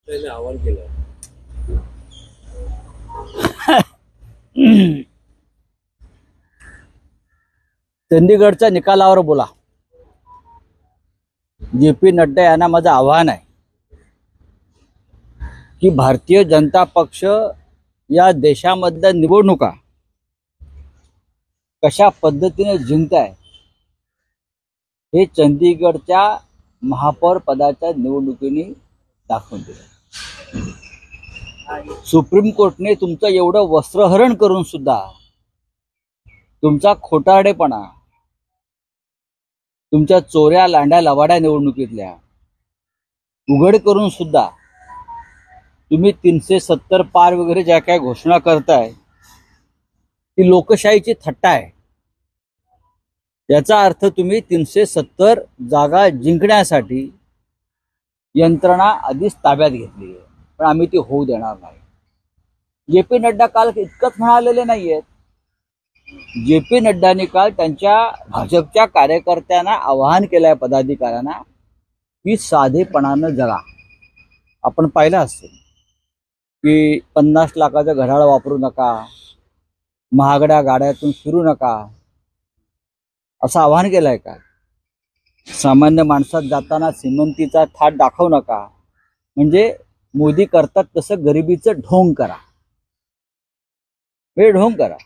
आवाहन केलं. चंदीगडच्या निकालावर बोला. जे.पी. नड्डा यांना माझं आव्हान आहे की भारतीय जनता पक्ष या देशामधल्या निवडणुका कशा पद्धतीने जिंकताय हे चंदीगडच्या महापौर पदाच्या निवडणुकीने दाखवून दिलं. सुप्रीम कोर्टने तुमचं एवढं वस्त्रहरण करून सुद्धा तुमचा खोटारडेपणा, तुमच्या चोऱ्या लांड्या लवाड्या निवडणुकीतल्या उघड करून सुद्धा तुम्ही 370 पार वगैरे ज्या काय घोषणा करताय ती लोकशाहीची थट्टा आहे. याचा अर्थ तुम्ही 370 जागा जिंकण्यासाठी यंत्रणा आधीच ताब्यात घेतली आहे, पण आम्ही ती होऊ देणार नाही. जे.पी. नड्डा काल इतकंच म्हणालेले नाहीयेत. जे.पी. नड्डांनी काल त्यांच्या भाजपच्या कार्यकर्त्यांना आवाहन केलंय, पदाधिकाऱ्यांना, की साधेपणानं जगा. आपण पाहिलं असेल की 50 लाखाचं घड्याळ वापरू नका, महागड्या गाड्यातून फिरू नका, असं आवाहन केलंय का. सामान्य माणसात जाताना श्रीमंतीचा थाट दाखवू नका, म्हणजे मोदी करतात तसं गरिबीचं ढोंग करा. हे ढोंग करा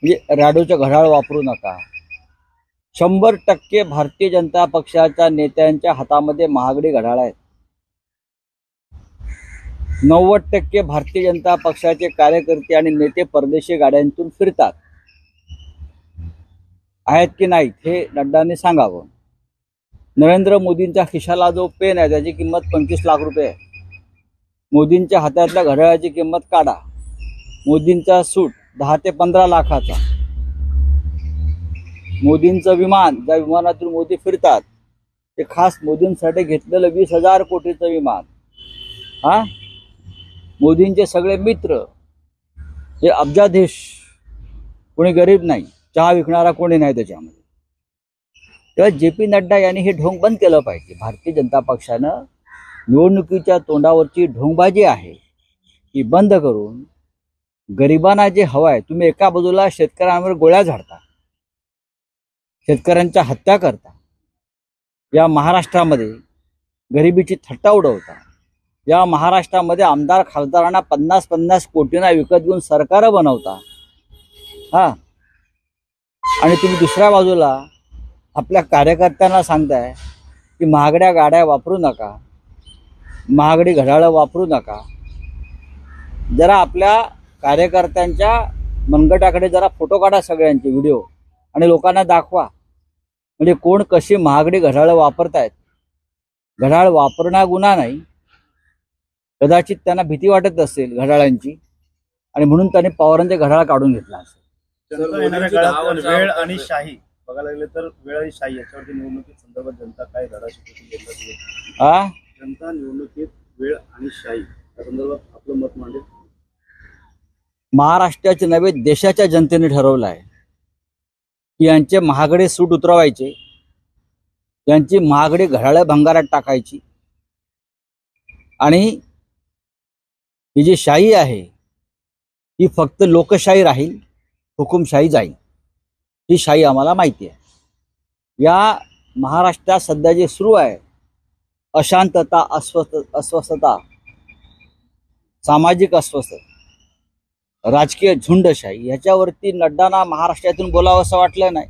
म्हणजे राडोचं घड्याळ वापरू नका. 100% भारतीय जनता पक्षाच्या नेत्यांच्या हातामध्ये महागडी घड्याळ आहेत. 90% भारतीय जनता पक्षाचे कार्यकर्ते आणि नेते परदेशी गाड्यांतून फिरतात. आहेत की नाहीत हे नड्डांनी सांगावं. नरेंद्र मोदींच्या खिशाला जो पेन आहे त्याची किंमत 25 लाख रुपये आहे. मोदींच्या हातातल्या घड्याळाची किंमत काढा. मोदींचा सूट 10 ते 15 लाखाचा. मोदींचं विमान, ज्या विमानातून मोदी फिरतात ते खास मोदींसाठी घेतलेलं 20,000 कोटीचं विमान. मोदींचे सगळे मित्र हे अब्जाधीश, कोणी गरीब नाही, चहा विकणारा कोणी नाही त्याच्यामध्ये. तेव्हा जे.पी. नड्डा यांनी हे ढोंग बंद केलं पाहिजे. भारतीय जनता पक्षानं निवडणुकीच्या तोंडावरची ढोंगबाजी आहे ही बंद करून गरिबांना जे हवं आहे, तुम्ही एका बाजूला शेतकऱ्यांवर गोळ्या झाडता, शेतकऱ्यांच्या हत्या करता, या महाराष्ट्रामध्ये गरिबीची थट्टा उडवता, या महाराष्ट्रामध्ये आमदार खासदारांना 50-50 कोटींना विकत घेऊन सरकार बनवता. आणि तुम्ही दुसऱ्या बाजूला आपल्या कार्यकर्त्यांना सांगताय की महागड्या गाड्या वापरू नका, महागडी घड्याळं वापरू नका. जरा आपल्या कार्यकर्त्यांच्या मनगटाकडे जरा फोटो काढा, सगळ्यांचे व्हिडिओ, आणि लोकांना दाखवा, म्हणजे कोण कशी महागडी घड्याळं वापरतायत. घड्याळ वापरणं गुन्हा नाही, कदाचित त्यांना भीती वाटत असेल घड्याळांची, आणि म्हणून त्यांनी पवारांचे घड्याळ काढून घेतला असेल. वेळ आणि शाही बघायला लागले तर वेळ आणि शाही याच्यावरती निवडणुकीत संदर्भात जनता काय धडा शिकवते? जनता निवडणुकीत वेळ आणि शाही या संदर्भात आपलं मत मांडेल. महाराष्ट्राचे नव्हे देशाच्या जनतेने ठरवलं आहे की यांचे महागडे सूट उतरवायचे, यांची महागडे घड्याळं भंगारात टाकायची, आणि ही जी शाही आहे ही फक्त लोकशाही राहील, हुकुमशाही जाईल. ही शाही आम्हाला माहिती आहे. या महाराष्ट्रात सध्या जे सुरू आहे अशांतता, अस्वस्थता, सामाजिक अस्वस्थता, राजकीय झुंडशाही, ह्याच्यावरती नड्डांना महाराष्ट्रातून बोलावं असं वाटलं नाही.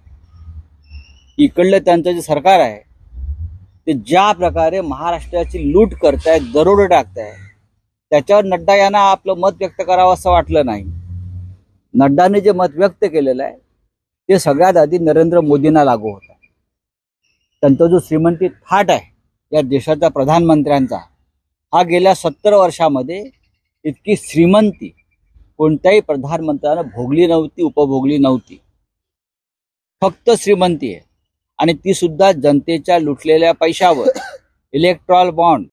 इकडलं त्यांचं जे सरकार आहे ते ज्या प्रकारे महाराष्ट्राची लूट करतायत, दरोडे टाकतायत, त्याच्यावर नड्डा यांना आपलं मत व्यक्त करावं असं वाटलं नाही. नड्डाने जे मत व्यक्त केलेलं आहे ते सगळ्यात आधी नरेंद्र मोदींना लागू होतं. त्यांचा जो श्रीमंती थाट आहे या देशाच्या प्रधानमंत्र्यांचा, हा गेल्या 70 वर्षामध्ये इतकी श्रीमंती कोणत्याही प्रधानमंत्र्यानं भोगली नव्हती, उपभोगली नव्हती. फक्त श्रीमंती आहे, आणि ती सुद्धा जनतेच्या लुटलेल्या पैशावर. Electral bond